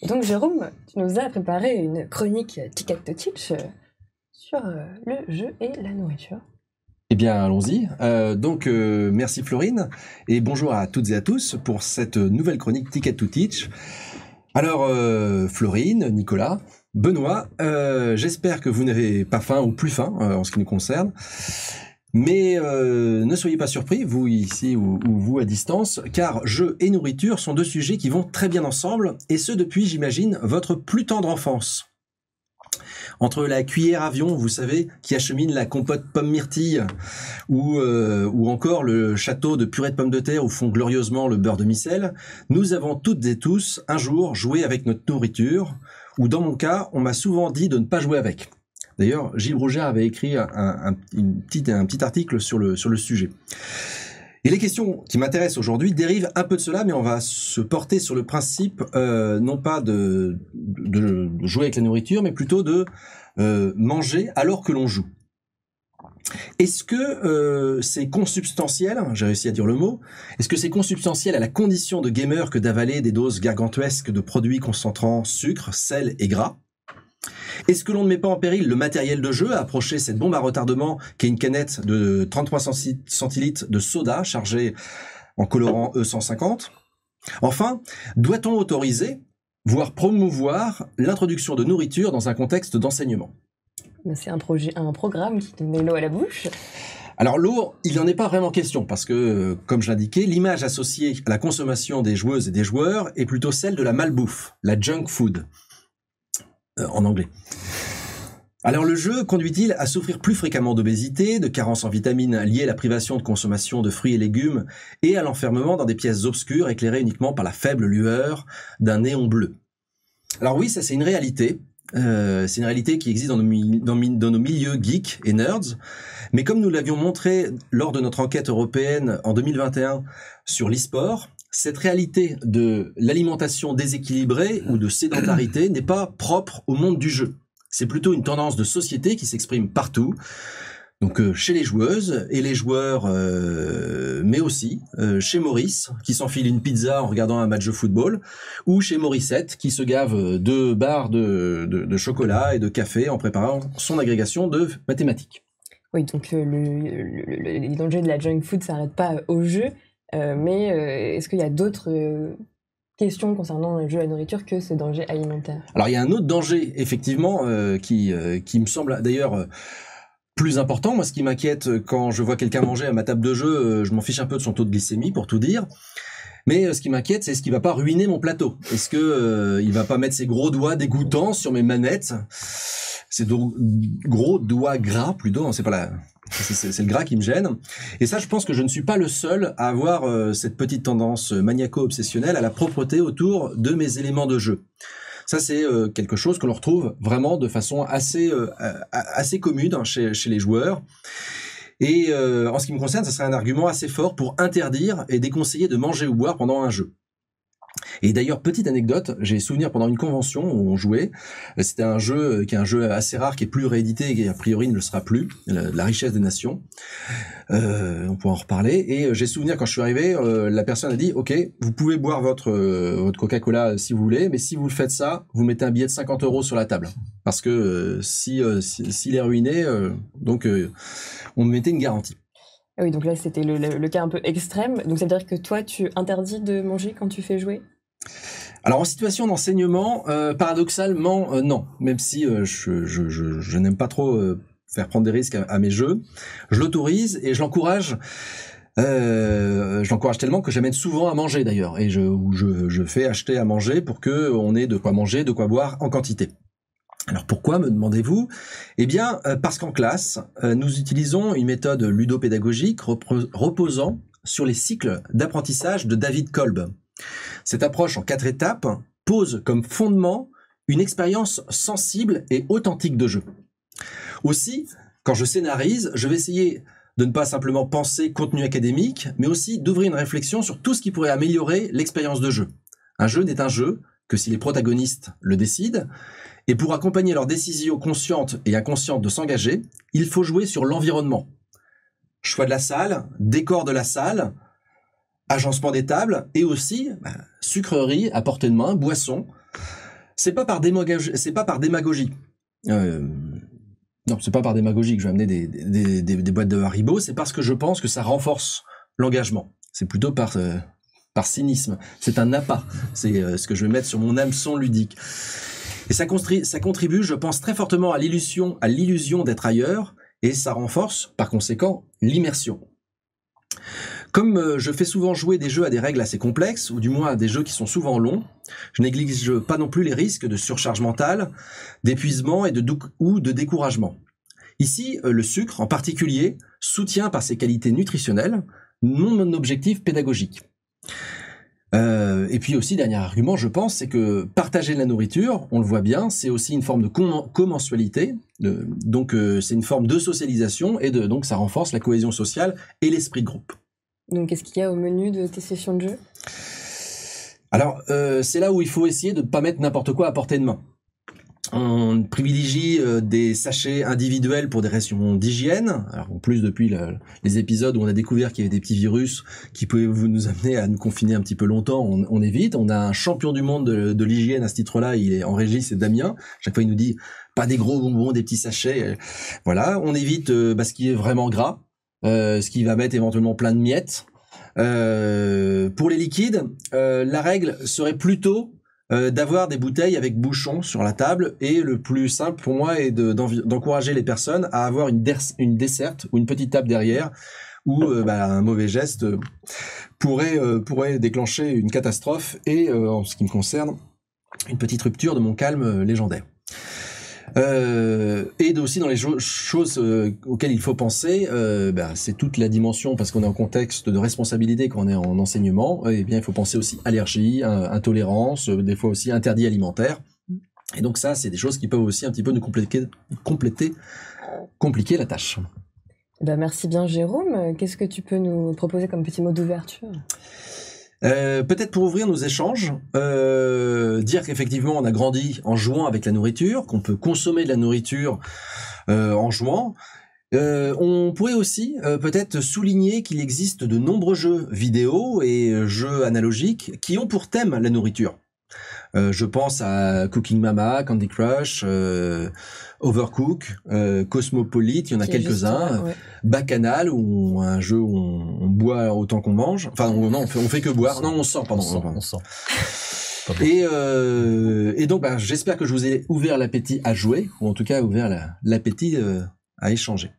Et donc Jérôme, tu nous as préparé une chronique Tic to Teach sur le jeu et la nourriture. Eh bien, allons-y. Merci Florine, et bonjour à toutes et à tous pour cette nouvelle chronique Ticket to Teach. Alors, Florine, Nicolas, Benoît, j'espère que vous n'avez pas faim ou plus faim en ce qui nous concerne. Mais ne soyez pas surpris, vous ici ou vous à distance, car jeu et nourriture sont deux sujets qui vont très bien ensemble, et ce depuis, j'imagine, votre plus tendre enfance. Entre la cuillère avion, vous savez, qui achemine la compote pomme myrtille, ou encore le château de purée de pommes de terre où font glorieusement le beurre de micelle, nous avons toutes et tous un jour joué avec notre nourriture, ou dans mon cas, on m'a souvent dit de ne pas jouer avec. D'ailleurs, Gilles Rougère avait écrit un petit article sur le sujet. Et les questions qui m'intéressent aujourd'hui dérivent un peu de cela, mais on va se porter sur le principe, non pas de jouer avec la nourriture, mais plutôt de manger alors que l'on joue. Est-ce que c'est consubstantiel, j'ai réussi à dire le mot, est-ce que c'est consubstantiel à la condition de gamer que d'avaler des doses gargantuesques de produits concentrant sucre, sel et gras ? Est-ce que l'on ne met pas en péril le matériel de jeu à approcher cette bombe à retardement qui est une canette de 33 centilitres de soda chargée en colorant E150 ? Enfin, doit-on autoriser, voire promouvoir, l'introduction de nourriture dans un contexte d'enseignement ? C'est un programme qui te met l'eau à la bouche. Alors l'eau, il n'en est pas vraiment question parce que, comme je l'indiquais, l'image associée à la consommation des joueuses et des joueurs est plutôt celle de la malbouffe, la junk food. En anglais. Alors le jeu conduit-il à souffrir plus fréquemment d'obésité, de carences en vitamines liées à la privation de consommation de fruits et légumes et à l'enfermement dans des pièces obscures éclairées uniquement par la faible lueur d'un néon bleu? Alors oui, ça c'est une réalité. C'est une réalité qui existe dans nos milieux geeks et nerds. Mais comme nous l'avions montré lors de notre enquête européenne en 2021 sur l'e-sport, cette réalité de l'alimentation déséquilibrée ou de sédentarité n'est pas propre au monde du jeu. C'est plutôt une tendance de société qui s'exprime partout, donc chez les joueuses et les joueurs, mais aussi chez Maurice, qui s'enfile une pizza en regardant un match de football, ou chez Morissette, qui se gave de barres de chocolat et de café en préparant son agrégation de mathématiques. Oui, donc les dangers de la junk food ne s'arrêtent pas au jeu. Mais est-ce qu'il y a d'autres questions concernant le jeu à la nourriture que ce danger alimentaire ? Alors il y a un autre danger effectivement qui me semble d'ailleurs plus important. Moi, ce qui m'inquiète quand je vois quelqu'un manger à ma table de jeu, je m'en fiche un peu de son taux de glycémie pour tout dire. Mais ce qui m'inquiète, c'est ce qu'il va pas ruiner mon plateau. Est-ce que il va pas mettre ses gros doigts dégoûtants sur mes manettes, ces gros doigts gras plutôt, non, c'est pas la... C'est le gras qui me gêne. Et ça, je pense que je ne suis pas le seul à avoir cette petite tendance maniaco-obsessionnelle à la propreté autour de mes éléments de jeu. Ça, c'est quelque chose que l'on retrouve vraiment de façon assez commune chez les joueurs. Et en ce qui me concerne, ça serait un argument assez fort pour interdire et déconseiller de manger ou boire pendant un jeu. Et d'ailleurs, petite anecdote, j'ai souvenir pendant une convention où on jouait, c'était un jeu qui est un jeu assez rare, qui est plus réédité et qui a priori ne le sera plus, la richesse des nations. On pourra en reparler. Et j'ai souvenir quand je suis arrivé, la personne a dit, ok, vous pouvez boire votre Coca-Cola si vous voulez, mais si vous faites ça, vous mettez un billet de 50 € sur la table. Parce que s'il est ruiné, on me mettait une garantie. Ah oui, donc là, c'était le cas un peu extrême. Donc ça veut dire que toi, tu interdis de manger quand tu fais jouer ? Alors en situation d'enseignement, paradoxalement, non. Même si je n'aime pas trop faire prendre des risques à mes jeux, je l'autorise et je l'encourage. Je l'encourage tellement que j'amène souvent à manger d'ailleurs. Et je fais acheter à manger pour qu'on ait de quoi manger, de quoi boire en quantité. Alors pourquoi, me demandez-vous ? Eh bien, parce qu'en classe, nous utilisons une méthode ludopédagogique reposant sur les cycles d'apprentissage de David Kolb. Cette approche en 4 étapes pose comme fondement une expérience sensible et authentique de jeu. Aussi, quand je scénarise, je vais essayer de ne pas simplement penser contenu académique, mais aussi d'ouvrir une réflexion sur tout ce qui pourrait améliorer l'expérience de jeu. Un jeu n'est un jeu que si les protagonistes le décident, et pour accompagner leurs décisions conscientes et inconscientes de s'engager, il faut jouer sur l'environnement. Choix de la salle, décor de la salle, agencement des tables et aussi sucreries à portée de main, boissons. c'est pas par démagogie, c'est pas par démagogie. Non, c'est pas par démagogie que je vais amener des boîtes de Haribo, c'est parce que je pense que ça renforce l'engagement. C'est plutôt par cynisme. C'est un appât. C'est ce que je vais mettre sur mon hameçon ludique. Et ça contribue, je pense, très fortement à l'illusion d'être ailleurs, et ça renforce, par conséquent, l'immersion. Comme je fais souvent jouer des jeux à des règles assez complexes, ou du moins à des jeux qui sont souvent longs, je néglige pas non plus les risques de surcharge mentale, d'épuisement ou de découragement. Ici, le sucre, en particulier, soutient par ses qualités nutritionnelles mon objectif pédagogique. Et puis aussi, dernier argument, je pense, c'est que partager la nourriture, on le voit bien, c'est aussi une forme de commensualité, donc c'est une forme de socialisation, et donc ça renforce la cohésion sociale et l'esprit de groupe. Donc, qu'est-ce qu'il y a au menu de tes sessions de jeu? Alors, c'est là où il faut essayer de ne pas mettre n'importe quoi à portée de main. On privilégie des sachets individuels pour des raisons d'hygiène. Alors en plus, depuis les épisodes où on a découvert qu'il y avait des petits virus qui pouvaient nous amener à nous confiner un petit peu longtemps, on évite. On a un champion du monde de l'hygiène à ce titre-là, il est en régie, c'est Damien. Chaque fois, il nous dit pas des gros bonbons, des petits sachets. Voilà, on évite ce qui est vraiment gras, ce qui va mettre éventuellement plein de miettes. Pour les liquides, la règle serait plutôt d'avoir des bouteilles avec bouchon sur la table, et le plus simple pour moi est d'encourager les personnes à avoir une desserte ou une petite table derrière, où un mauvais geste pourrait déclencher une catastrophe et en ce qui me concerne une petite rupture de mon calme légendaire. Et aussi dans les choses auxquelles il faut penser, c'est toute la dimension, parce qu'on est en contexte de responsabilité quand on est en enseignement, et bien il faut penser aussi allergie, intolérance, des fois aussi interdit alimentaire. Et donc ça, c'est des choses qui peuvent aussi un petit peu nous compliquer la tâche. Merci bien Jérôme. Qu'est-ce que tu peux nous proposer comme petit mot d'ouverture ? Peut-être pour ouvrir nos échanges, dire qu'effectivement on a grandi en jouant avec la nourriture, qu'on peut consommer de la nourriture en jouant. On pourrait aussi peut-être souligner qu'il existe de nombreux jeux vidéo et jeux analogiques qui ont pour thème la nourriture. Je pense à Cooking Mama, Candy Crush, Overcook, Cosmopolite, il y en a quelques-uns. Ouais. Bacchanal, ou un jeu où on boit autant qu'on mange. Enfin, non, on fait que boire. Non, on sent, pardon. On sent. Et donc, j'espère que je vous ai ouvert l'appétit à jouer, ou en tout cas ouvert l'appétit à échanger.